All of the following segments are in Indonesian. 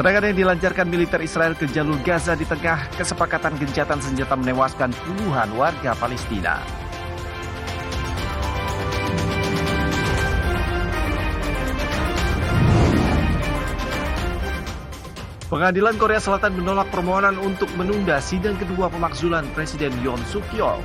Serangan yang dilancarkan militer Israel ke jalur Gaza di tengah kesepakatan gencatan senjata menewaskan puluhan warga Palestina. Pengadilan Korea Selatan menolak permohonan untuk menunda sidang kedua pemakzulan Presiden Yoon Suk Yeol.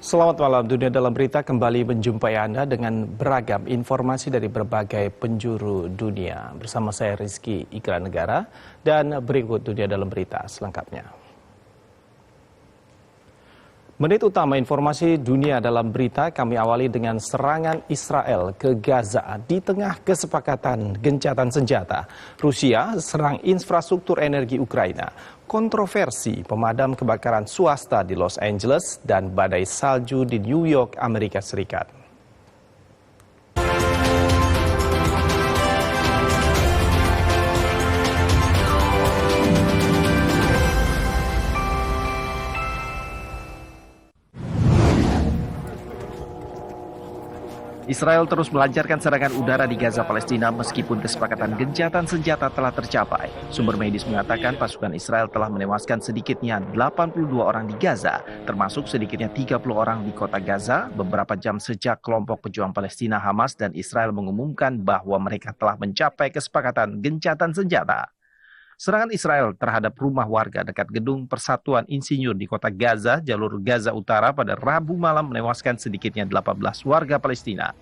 Selamat malam, Dunia Dalam Berita kembali menjumpai Anda dengan beragam informasi dari berbagai penjuru dunia. Bersama saya Rizky Ikran Negara dan berikut Dunia Dalam Berita selengkapnya. Menit utama informasi Dunia Dalam Berita kami awali dengan serangan Israel ke Gaza di tengah kesepakatan gencatan senjata. Rusia serang infrastruktur energi Ukraina. Kontroversi pemadam kebakaran swasta di Los Angeles dan badai salju di New York, Amerika Serikat. Israel terus melancarkan serangan udara di Gaza, Palestina meskipun kesepakatan gencatan senjata telah tercapai. Sumber medis mengatakan pasukan Israel telah menewaskan sedikitnya 82 orang di Gaza, termasuk sedikitnya 30 orang di kota Gaza, beberapa jam sejak kelompok pejuang Palestina Hamas dan Israel mengumumkan bahwa mereka telah mencapai kesepakatan gencatan senjata. Serangan Israel terhadap rumah warga dekat gedung Persatuan Insinyur di kota Gaza, jalur Gaza Utara pada Rabu malam menewaskan sedikitnya 18 warga Palestina.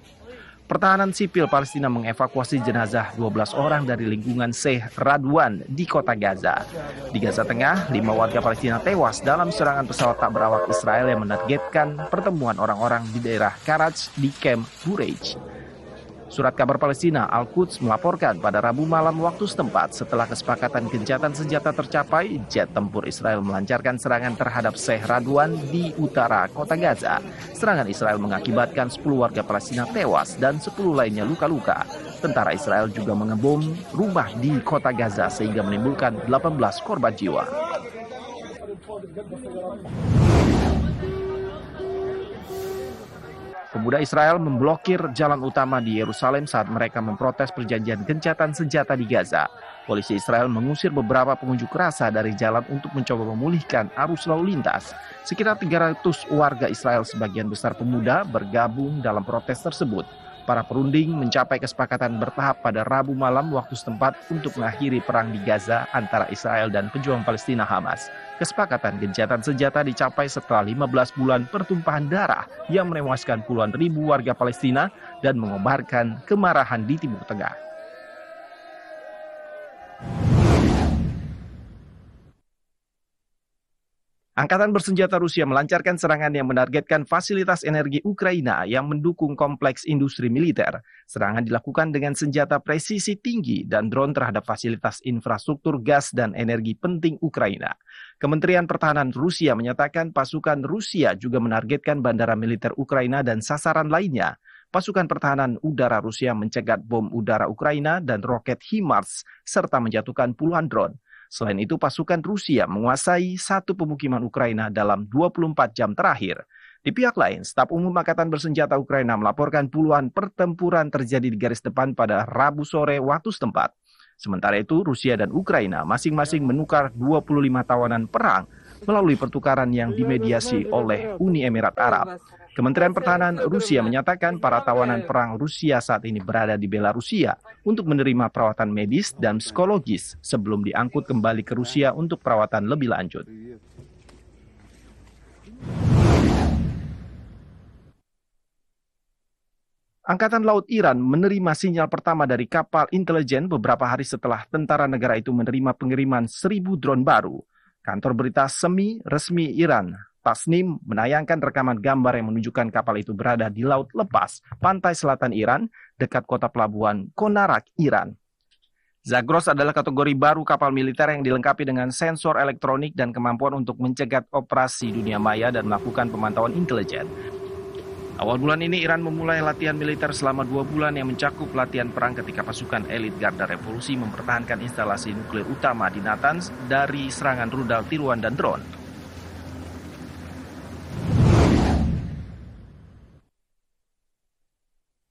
Pertahanan sipil Palestina mengevakuasi jenazah 12 orang dari lingkungan Sheikh Radwan di kota Gaza. Di Gaza Tengah, 5 warga Palestina tewas dalam serangan pesawat tak berawak Israel yang menargetkan pertemuan orang-orang di daerah Karaj di Camp Bureij. Surat kabar Palestina Al-Quds melaporkan pada Rabu malam waktu setempat setelah kesepakatan gencatan senjata tercapai, jet tempur Israel melancarkan serangan terhadap Sheikh Radwan di utara kota Gaza. Serangan Israel mengakibatkan 10 warga Palestina tewas dan 10 lainnya luka-luka. Tentara Israel juga mengebom rumah di kota Gaza sehingga menimbulkan 18 korban jiwa. Pemuda Israel memblokir jalan utama di Yerusalem saat mereka memprotes perjanjian gencatan senjata di Gaza. Polisi Israel mengusir beberapa pengunjuk rasa dari jalan untuk mencoba memulihkan arus lalu lintas. Sekitar 300 warga Israel, sebagian besar pemuda, bergabung dalam protes tersebut. Para perunding mencapai kesepakatan bertahap pada Rabu malam waktu setempat untuk mengakhiri perang di Gaza antara Israel dan pejuang Palestina Hamas. Kesepakatan gencatan senjata dicapai setelah 15 bulan pertumpahan darah yang menewaskan puluhan ribu warga Palestina dan mengobarkan kemarahan di Timur Tengah. Angkatan bersenjata Rusia melancarkan serangan yang menargetkan fasilitas energi Ukraina yang mendukung kompleks industri militer. Serangan dilakukan dengan senjata presisi tinggi dan drone terhadap fasilitas infrastruktur gas dan energi penting Ukraina. Kementerian Pertahanan Rusia menyatakan pasukan Rusia juga menargetkan bandara militer Ukraina dan sasaran lainnya. Pasukan pertahanan udara Rusia mencegat bom udara Ukraina dan roket HIMARS serta menjatuhkan puluhan drone. Selain itu, pasukan Rusia menguasai satu pemukiman Ukraina dalam 24 jam terakhir. Di pihak lain, Staf Umum Angkatan Bersenjata Ukraina melaporkan puluhan pertempuran terjadi di garis depan pada Rabu sore waktu setempat. Sementara itu, Rusia dan Ukraina masing-masing menukar 25 tawanan perang melalui pertukaran yang dimediasi oleh Uni Emirat Arab. Kementerian Pertahanan Rusia menyatakan para tawanan perang Rusia saat ini berada di Belarusia untuk menerima perawatan medis dan psikologis sebelum diangkut kembali ke Rusia untuk perawatan lebih lanjut. Angkatan Laut Iran menerima sinyal pertama dari kapal intelijen beberapa hari setelah tentara negara itu menerima pengiriman 1.000 drone baru. Kantor berita semi-resmi Iran, Tasnim, menayangkan rekaman gambar yang menunjukkan kapal itu berada di laut lepas, pantai selatan Iran, dekat kota pelabuhan Konarak, Iran. Zagros adalah kategori baru kapal militer yang dilengkapi dengan sensor elektronik dan kemampuan untuk mencegat operasi dunia maya dan melakukan pemantauan intelijen. Awal bulan ini Iran memulai latihan militer selama 2 bulan yang mencakup latihan perang ketika pasukan elit Garda Revolusi mempertahankan instalasi nuklir utama di Natanz dari serangan rudal tiruan dan drone.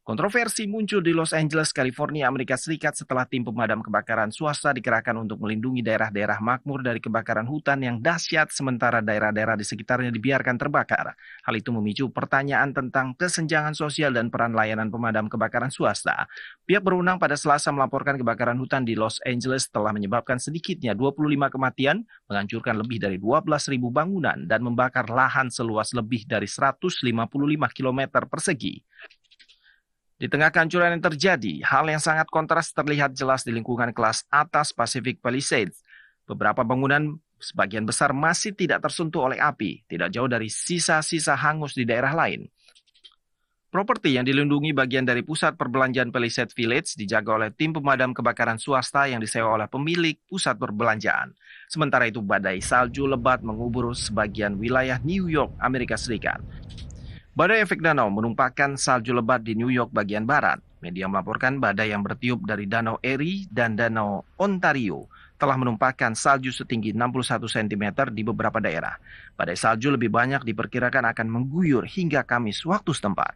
Kontroversi muncul di Los Angeles, California, Amerika Serikat setelah tim pemadam kebakaran swasta dikerahkan untuk melindungi daerah-daerah makmur dari kebakaran hutan yang dahsyat sementara daerah-daerah di sekitarnya dibiarkan terbakar. Hal itu memicu pertanyaan tentang kesenjangan sosial dan peran layanan pemadam kebakaran swasta. Pihak berwenang pada Selasa melaporkan kebakaran hutan di Los Angeles telah menyebabkan sedikitnya 25 kematian, menghancurkan lebih dari 12.000 bangunan, dan membakar lahan seluas lebih dari 155 km persegi. Di tengah kehancuran yang terjadi, hal yang sangat kontras terlihat jelas di lingkungan kelas atas Pacific Palisades. Beberapa bangunan sebagian besar masih tidak tersentuh oleh api, tidak jauh dari sisa-sisa hangus di daerah lain. Properti yang dilindungi bagian dari pusat perbelanjaan Palisades Village dijaga oleh tim pemadam kebakaran swasta yang disewa oleh pemilik pusat perbelanjaan. Sementara itu, badai salju lebat mengubur sebagian wilayah New York, Amerika Serikat. Badai efek danau menumpahkan salju lebat di New York bagian barat. Media melaporkan badai yang bertiup dari Danau Erie dan Danau Ontario telah menumpahkan salju setinggi 61 cm di beberapa daerah. Badai salju lebih banyak diperkirakan akan mengguyur hingga Kamis waktu setempat.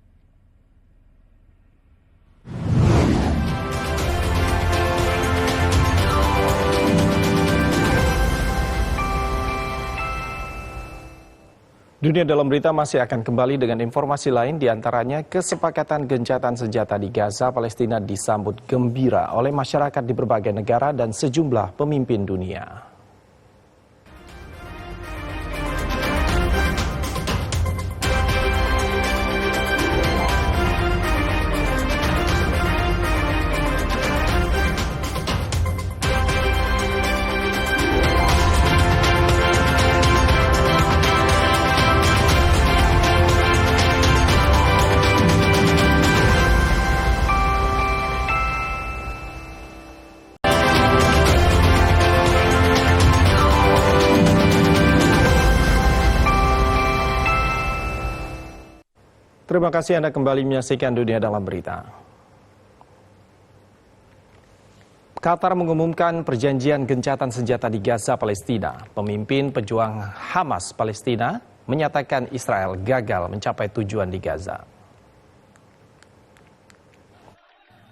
Dunia Dalam Berita masih akan kembali dengan informasi lain, diantaranya kesepakatan gencatan senjata di Gaza, Palestina disambut gembira oleh masyarakat di berbagai negara dan sejumlah pemimpin dunia. Terima kasih Anda kembali menyaksikan Dunia Dalam Berita. Qatar mengumumkan perjanjian gencatan senjata di Gaza, Palestina. Pemimpin pejuang Hamas Palestina menyatakan Israel gagal mencapai tujuan di Gaza.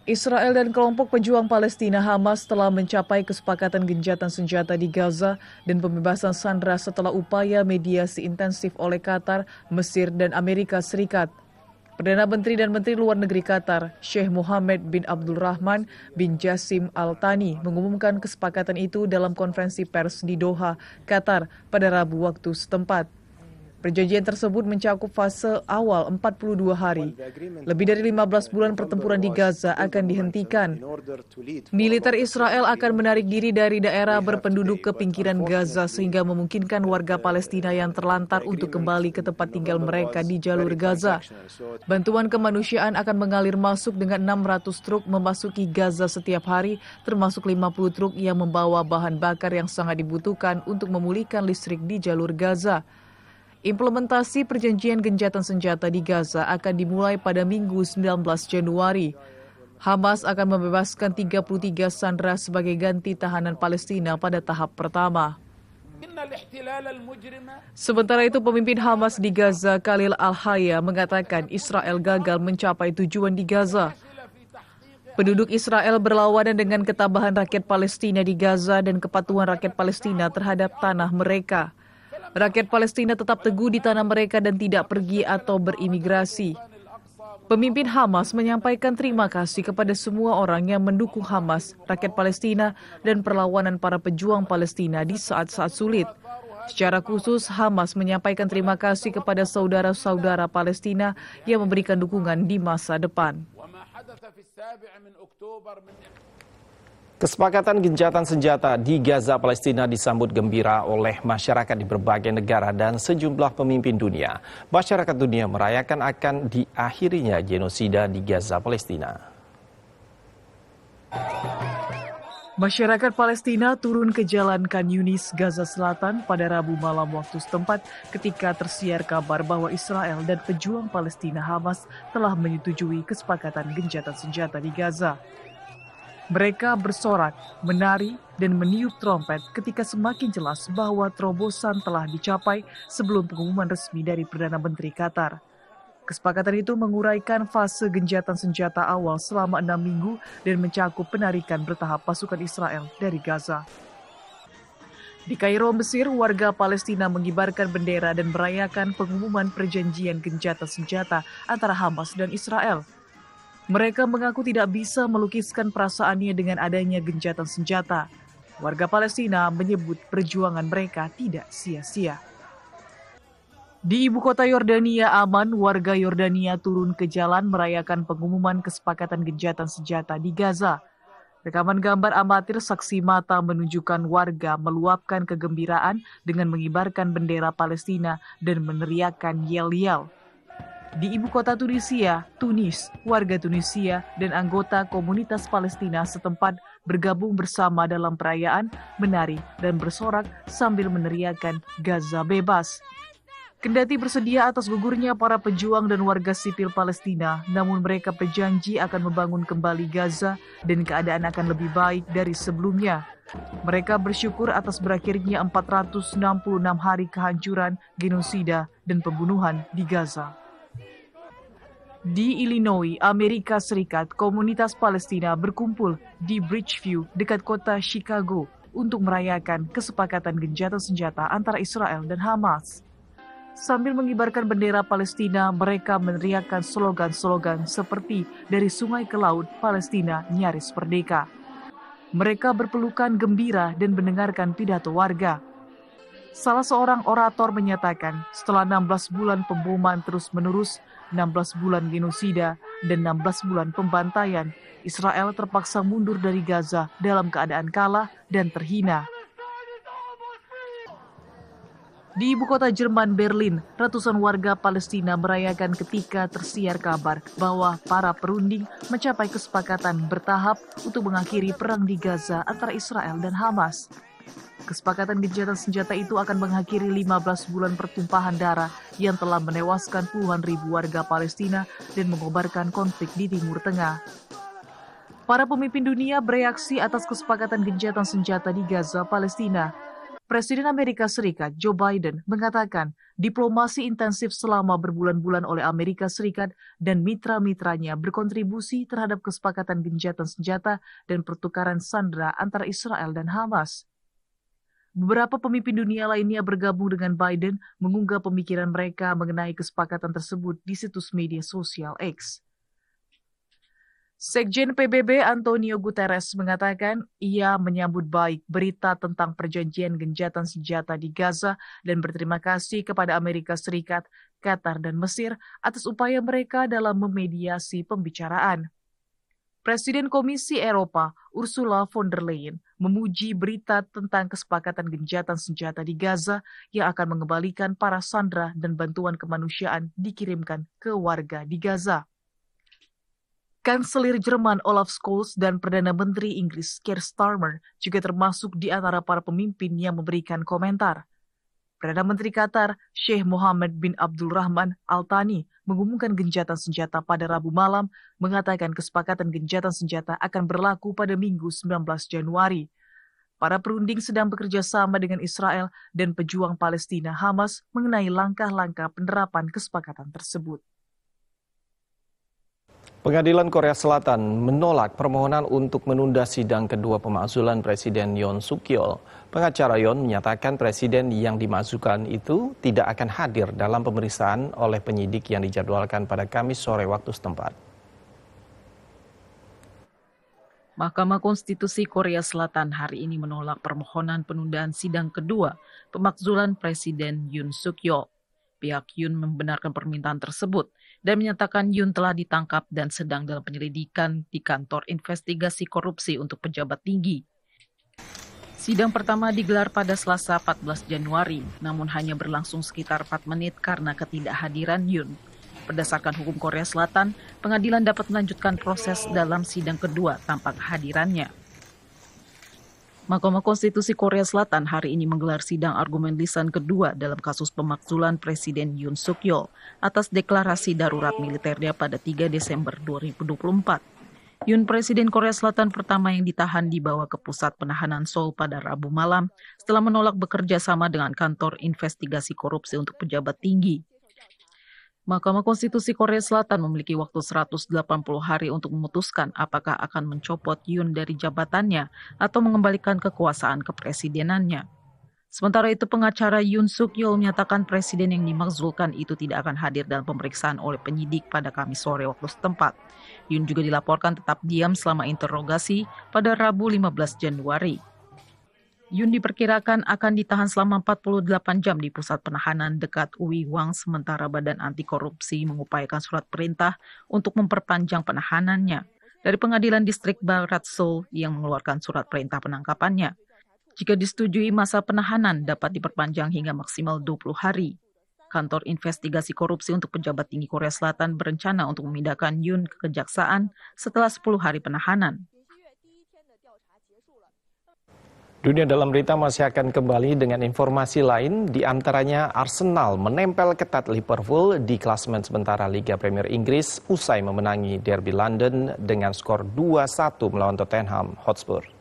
Israel dan kelompok pejuang Palestina Hamas telah mencapai kesepakatan gencatan senjata di Gaza dan pembebasan sandera setelah upaya mediasi intensif oleh Qatar, Mesir, dan Amerika Serikat. Perdana Menteri dan Menteri Luar Negeri Qatar, Sheikh Mohammed bin Abdul Rahman bin Jassim Al Thani mengumumkan kesepakatan itu dalam konferensi pers di Doha, Qatar pada Rabu waktu setempat. Perjanjian tersebut mencakup fase awal 42 hari. Lebih dari 15 bulan pertempuran di Gaza akan dihentikan. Militer Israel akan menarik diri dari daerah berpenduduk ke pinggiran Gaza sehingga memungkinkan warga Palestina yang terlantar untuk kembali ke tempat tinggal mereka di jalur Gaza. Bantuan kemanusiaan akan mengalir masuk dengan 600 truk memasuki Gaza setiap hari, termasuk 50 truk yang membawa bahan bakar yang sangat dibutuhkan untuk memulihkan listrik di jalur Gaza. Implementasi perjanjian gencatan senjata di Gaza akan dimulai pada Minggu 19 Januari. Hamas akan membebaskan 33 sandera sebagai ganti tahanan Palestina pada tahap pertama. Sementara itu, pemimpin Hamas di Gaza, Khalil Al-Hayya, mengatakan Israel gagal mencapai tujuan di Gaza. Penduduk Israel berlawanan dengan ketabahan rakyat Palestina di Gaza dan kepatuhan rakyat Palestina terhadap tanah mereka. Rakyat Palestina tetap teguh di tanah mereka dan tidak pergi atau berimigrasi. Pemimpin Hamas menyampaikan terima kasih kepada semua orang yang mendukung Hamas, rakyat Palestina, dan perlawanan para pejuang Palestina di saat-saat sulit. Secara khusus, Hamas menyampaikan terima kasih kepada saudara-saudara Palestina yang memberikan dukungan di masa depan. Kesepakatan gencatan senjata di Gaza, Palestina disambut gembira oleh masyarakat di berbagai negara dan sejumlah pemimpin dunia. Masyarakat dunia merayakan akan diakhirinya genosida di Gaza, Palestina. Masyarakat Palestina turun ke jalan Khan Yunis, Gaza Selatan pada Rabu malam waktu setempat ketika tersiar kabar bahwa Israel dan pejuang Palestina Hamas telah menyetujui kesepakatan gencatan senjata di Gaza. Mereka bersorak, menari, dan meniup trompet ketika semakin jelas bahwa terobosan telah dicapai sebelum pengumuman resmi dari Perdana Menteri Qatar. Kesepakatan itu menguraikan fase gencatan senjata awal selama 6 minggu dan mencakup penarikan bertahap pasukan Israel dari Gaza. Di Kairo, Mesir, warga Palestina mengibarkan bendera dan merayakan pengumuman perjanjian gencatan senjata antara Hamas dan Israel. Mereka mengaku tidak bisa melukiskan perasaannya dengan adanya gencatan senjata. Warga Palestina menyebut perjuangan mereka tidak sia-sia. Di ibu kota Yordania, Amman, warga Yordania turun ke jalan merayakan pengumuman kesepakatan gencatan senjata di Gaza. Rekaman gambar amatir saksi mata menunjukkan warga meluapkan kegembiraan dengan mengibarkan bendera Palestina dan meneriakkan yel-yel. Di ibu kota Tunisia, Tunis, warga Tunisia dan anggota komunitas Palestina setempat bergabung bersama dalam perayaan, menari dan bersorak sambil meneriakkan Gaza bebas. Kendati bersedia atas gugurnya para pejuang dan warga sipil Palestina, namun mereka berjanji akan membangun kembali Gaza dan keadaan akan lebih baik dari sebelumnya. Mereka bersyukur atas berakhirnya 466 hari kehancuran, genosida, dan pembunuhan di Gaza. Di Illinois, Amerika Serikat, komunitas Palestina berkumpul di Bridgeview dekat kota Chicago untuk merayakan kesepakatan gencatan senjata antara Israel dan Hamas. Sambil mengibarkan bendera Palestina, mereka meneriakkan slogan-slogan seperti dari sungai ke laut, Palestina nyaris merdeka. Mereka berpelukan gembira dan mendengarkan pidato warga. Salah seorang orator menyatakan, setelah 16 bulan pemboman terus-menerus, 16 bulan genosida, dan 16 bulan pembantaian, Israel terpaksa mundur dari Gaza dalam keadaan kalah dan terhina. Di ibu kota Jerman, Berlin, ratusan warga Palestina merayakan ketika tersiar kabar bahwa para perunding mencapai kesepakatan bertahap untuk mengakhiri perang di Gaza antara Israel dan Hamas. Kesepakatan gencatan senjata itu akan mengakhiri 15 bulan pertumpahan darah yang telah menewaskan puluhan ribu warga Palestina dan mengobarkan konflik di Timur Tengah. Para pemimpin dunia bereaksi atas kesepakatan gencatan senjata di Gaza, Palestina. Presiden Amerika Serikat Joe Biden mengatakan diplomasi intensif selama berbulan-bulan oleh Amerika Serikat dan mitra-mitranya berkontribusi terhadap kesepakatan gencatan senjata dan pertukaran sandera antara Israel dan Hamas. Beberapa pemimpin dunia lainnya bergabung dengan Biden mengunggah pemikiran mereka mengenai kesepakatan tersebut di situs media sosial X. Sekjen PBB Antonio Guterres mengatakan ia menyambut baik berita tentang perjanjian gencatan senjata di Gaza dan berterima kasih kepada Amerika Serikat, Qatar, dan Mesir atas upaya mereka dalam memediasi pembicaraan. Presiden Komisi Eropa Ursula von der Leyen memuji berita tentang kesepakatan gencatan senjata di Gaza yang akan mengembalikan para sandera dan bantuan kemanusiaan dikirimkan ke warga di Gaza. Kanselir Jerman Olaf Scholz dan Perdana Menteri Inggris Keir Starmer juga termasuk di antara para pemimpin yang memberikan komentar. Perdana Menteri Qatar Sheikh Mohammed bin Abdul Rahman Al Thani mengumumkan gencatan senjata pada Rabu malam, mengatakan kesepakatan gencatan senjata akan berlaku pada Minggu 19 Januari. Para perunding sedang bekerja sama dengan Israel dan pejuang Palestina Hamas mengenai langkah-langkah penerapan kesepakatan tersebut. Pengadilan Korea Selatan menolak permohonan untuk menunda sidang kedua pemakzulan Presiden Yoon Suk Yeol. Pengacara Yoon menyatakan presiden yang dimakzulkan itu tidak akan hadir dalam pemeriksaan oleh penyidik yang dijadwalkan pada Kamis sore waktu setempat. Mahkamah Konstitusi Korea Selatan hari ini menolak permohonan penundaan sidang kedua pemakzulan Presiden Yoon Suk Yeol. Pihak Yoon membenarkan permintaan tersebut dan menyatakan Yoon telah ditangkap dan sedang dalam penyelidikan di kantor investigasi korupsi untuk pejabat tinggi. Sidang pertama digelar pada Selasa 14 Januari, namun hanya berlangsung sekitar 4 menit karena ketidakhadiran Yoon. Berdasarkan hukum Korea Selatan, pengadilan dapat melanjutkan proses dalam sidang kedua tanpa kehadirannya. Mahkamah Konstitusi Korea Selatan hari ini menggelar sidang argumen lisan kedua dalam kasus pemakzulan Presiden Yoon Suk Yeol atas deklarasi darurat militernya pada 3 Desember 2024. Yoon, Presiden Korea Selatan pertama yang ditahan, dibawa ke pusat penahanan Seoul pada Rabu malam setelah menolak bekerja sama dengan kantor investigasi korupsi untuk pejabat tinggi. Mahkamah Konstitusi Korea Selatan memiliki waktu 180 hari untuk memutuskan apakah akan mencopot Yoon dari jabatannya atau mengembalikan kekuasaan kepresidenannya. Sementara itu, pengacara Yoon Suk Yeol menyatakan presiden yang dimakzulkan itu tidak akan hadir dalam pemeriksaan oleh penyidik pada Kamis sore waktu setempat. Yoon juga dilaporkan tetap diam selama interogasi pada Rabu 15 Januari. Yoon diperkirakan akan ditahan selama 48 jam di pusat penahanan dekat Uiwang, sementara Badan Anti Korupsi mengupayakan surat perintah untuk memperpanjang penahanannya dari Pengadilan Distrik Barat Seoul yang mengeluarkan surat perintah penangkapannya. Jika disetujui, masa penahanan dapat diperpanjang hingga maksimal 20 hari. Kantor Investigasi Korupsi untuk Pejabat Tinggi Korea Selatan berencana untuk memindahkan Yoon ke kejaksaan setelah 10 hari penahanan. Dunia Dalam Berita masih akan kembali dengan informasi lain, di antaranya Arsenal menempel ketat Liverpool di klasemen sementara Liga Premier Inggris usai memenangi Derby London dengan skor 2-1 melawan Tottenham Hotspur.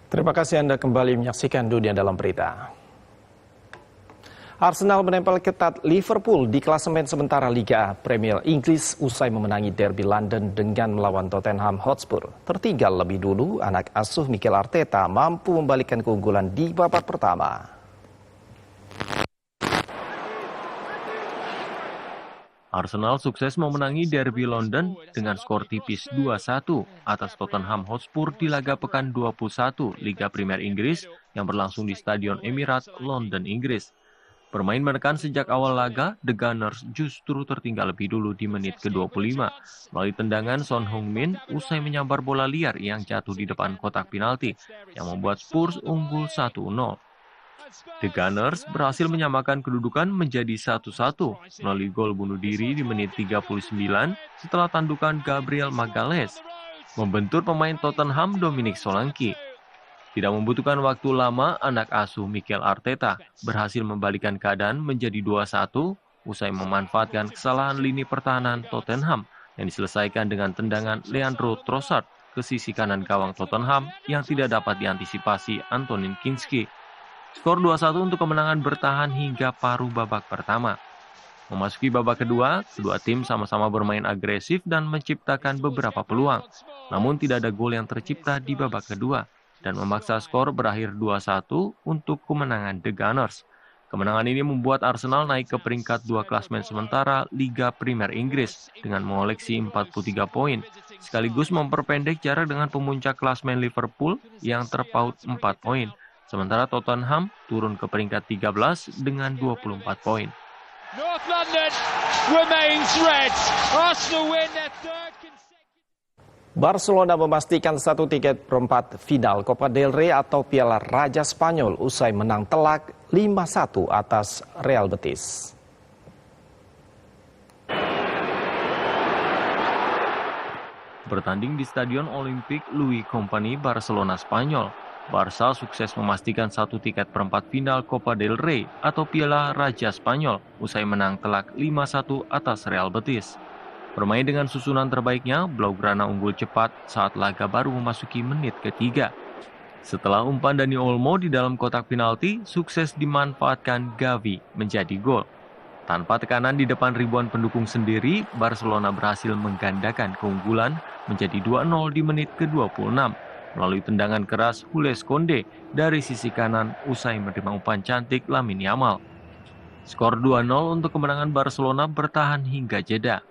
Terima kasih Anda kembali menyaksikan Dunia Dalam Berita. Arsenal menempel ketat Liverpool di klasemen sementara Liga Premier Inggris usai memenangi Derby London dengan melawan Tottenham Hotspur. Tertinggal lebih dulu, anak asuh Mikel Arteta mampu membalikkan keunggulan di babak pertama. Arsenal sukses memenangi Derby London dengan skor tipis 2-1 atas Tottenham Hotspur di laga pekan 21 Liga Premier Inggris yang berlangsung di Stadion Emirates, London, Inggris. Bermain menekan sejak awal laga, The Gunners justru tertinggal lebih dulu di menit ke-25 melalui tendangan Son Heung-min usai menyambar bola liar yang jatuh di depan kotak penalti yang membuat Spurs unggul 1-0. The Gunners berhasil menyamakan kedudukan menjadi 1-1 melalui gol bunuh diri di menit 39 setelah tandukan Gabriel Magalhaes membentur pemain Tottenham Dominic Solanke. Tidak membutuhkan waktu lama, anak asuh Mikel Arteta berhasil membalikkan keadaan menjadi 2-1 usai memanfaatkan kesalahan lini pertahanan Tottenham yang diselesaikan dengan tendangan Leandro Trossard ke sisi kanan gawang Tottenham yang tidak dapat diantisipasi Antonin Kinski. Skor 2-1 untuk kemenangan bertahan hingga paruh babak pertama. Memasuki babak kedua, kedua tim sama-sama bermain agresif dan menciptakan beberapa peluang. Namun tidak ada gol yang tercipta di babak kedua dan memaksa skor berakhir 2-1 untuk kemenangan The Gunners. Kemenangan ini membuat Arsenal naik ke peringkat 2 klasemen sementara Liga Premier Inggris dengan mengoleksi 43 poin, sekaligus memperpendek jarak dengan pemuncak klasemen Liverpool yang terpaut 4 poin. Sementara Tottenham turun ke peringkat 13 dengan 24 poin. North London remains red. Arsenal win their third consecutive. Barcelona memastikan 1 tiket perempat final Copa del Rey atau Piala Raja Spanyol usai menang telak 5-1 atas Real Betis. Bertanding di Stadion Olympic Louis Company, Barcelona, Spanyol, Barca sukses memastikan 1 tiket perempat final Copa del Rey atau Piala Raja Spanyol usai menang telak 5-1 atas Real Betis. Bermain dengan susunan terbaiknya, Blaugrana unggul cepat saat laga baru memasuki menit ketiga. Setelah umpan Dani Olmo di dalam kotak penalti, sukses dimanfaatkan Gavi menjadi gol. Tanpa tekanan di depan ribuan pendukung sendiri, Barcelona berhasil menggandakan keunggulan menjadi 2-0 di menit ke-26. Melalui tendangan keras Jules Koundé dari sisi kanan usai menerima umpan cantik Lamine Yamal. Skor 2-0 untuk kemenangan Barcelona bertahan hingga jeda.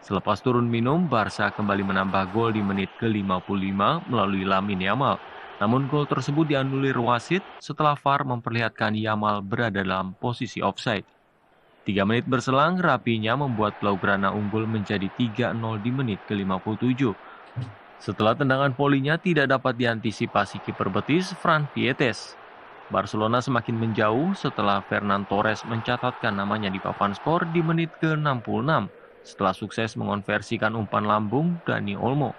Selepas turun minum, Barca kembali menambah gol di menit ke-55 melalui Lamine Yamal. Namun gol tersebut dianulir wasit setelah VAR memperlihatkan Yamal berada dalam posisi offside. 3 menit berselang, Rapinya membuat Blaugrana unggul menjadi 3-0 di menit ke-57. Setelah tendangan volinya tidak dapat diantisipasi kiper betis Fran Vietes. Barcelona semakin menjauh setelah Fernan Torres mencatatkan namanya di papan skor di menit ke-66 setelah sukses mengonversikan umpan lambung Dani Olmo.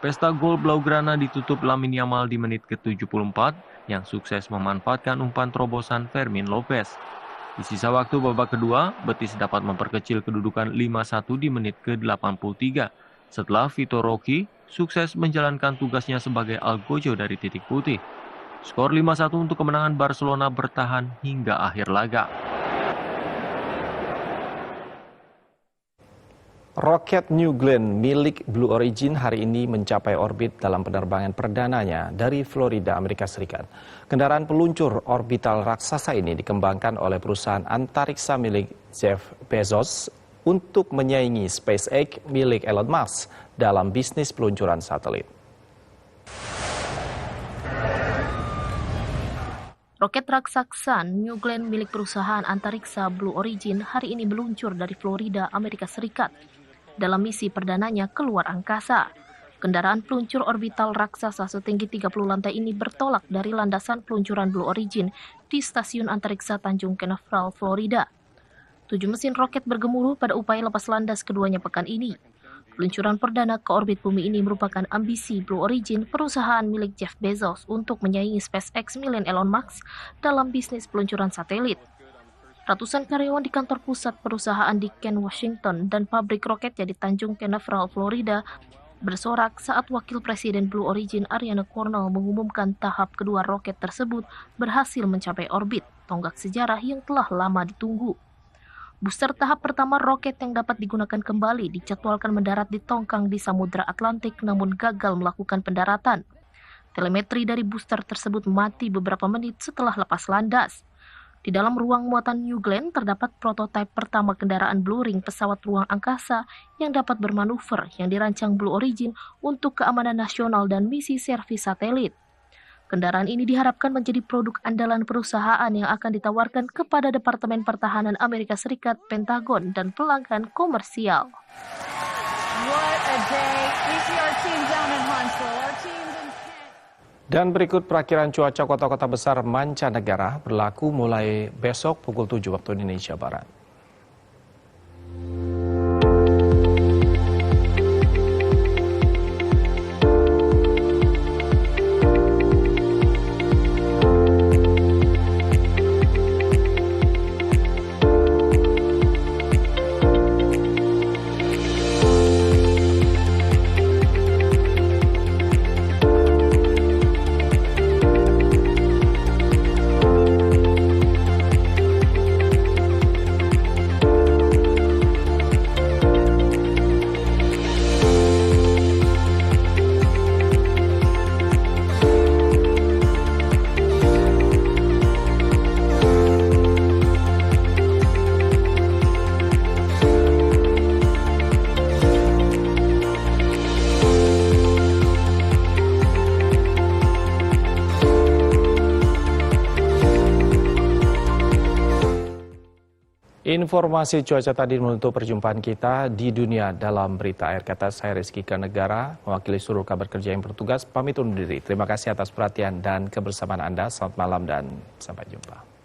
Pesta gol Blaugrana ditutup Lamine Yamal di menit ke-74 yang sukses memanfaatkan umpan terobosan Fermin Lopez. Di sisa waktu babak kedua, Betis dapat memperkecil kedudukan 5-1 di menit ke-83 setelah Vitor Roque sukses menjalankan tugasnya sebagai algojo dari titik putih. Skor 5-1 untuk kemenangan Barcelona bertahan hingga akhir laga. Roket New Glenn milik Blue Origin hari ini mencapai orbit dalam penerbangan perdananya dari Florida, Amerika Serikat. Kendaraan peluncur orbital raksasa ini dikembangkan oleh perusahaan antariksa milik Jeff Bezos untuk menyaingi SpaceX milik Elon Musk dalam bisnis peluncuran satelit. Roket raksasa New Glenn milik perusahaan antariksa Blue Origin hari ini meluncur dari Florida, Amerika Serikat dalam misi perdananya keluar angkasa. Kendaraan peluncur orbital raksasa setinggi 30 lantai ini bertolak dari landasan peluncuran Blue Origin di Stasiun Antariksa Tanjung Canaveral, Florida. 7 mesin roket bergemuruh pada upaya lepas landas keduanya pekan ini. Peluncuran perdana ke orbit bumi ini merupakan ambisi Blue Origin, perusahaan milik Jeff Bezos, untuk menyaingi SpaceX milik Elon Musk dalam bisnis peluncuran satelit. Ratusan karyawan di kantor pusat perusahaan di Kent, Washington, dan pabrik roketnya di Tanjung Canaveral, Florida, bersorak saat Wakil Presiden Blue Origin Ariana Cornell mengumumkan tahap kedua roket tersebut berhasil mencapai orbit, tonggak sejarah yang telah lama ditunggu. Booster tahap pertama roket yang dapat digunakan kembali dijadwalkan mendarat di tongkang di Samudra Atlantik namun gagal melakukan pendaratan. Telemetri dari booster tersebut mati beberapa menit setelah lepas landas. Di dalam ruang muatan New Glenn terdapat prototipe pertama kendaraan Blue Ring pesawat ruang angkasa yang dapat bermanuver yang dirancang Blue Origin untuk keamanan nasional dan misi servis satelit. Kendaraan ini diharapkan menjadi produk andalan perusahaan yang akan ditawarkan kepada Departemen Pertahanan Amerika Serikat, Pentagon, dan pelanggan komersial. What a day. We see our team down in Huntsville. Our teams in Dan berikut perakiran cuaca kota-kota besar mancanegara berlaku mulai besok pukul 7 waktu Indonesia Barat. Informasi cuaca tadi menutup perjumpaan kita di dunia dalam berita akhir kata. Saya Rizky Kanegara, mewakili seluruh kabar kerja yang bertugas, pamit undur diri. Terima kasih atas perhatian dan kebersamaan Anda. Selamat malam dan sampai jumpa.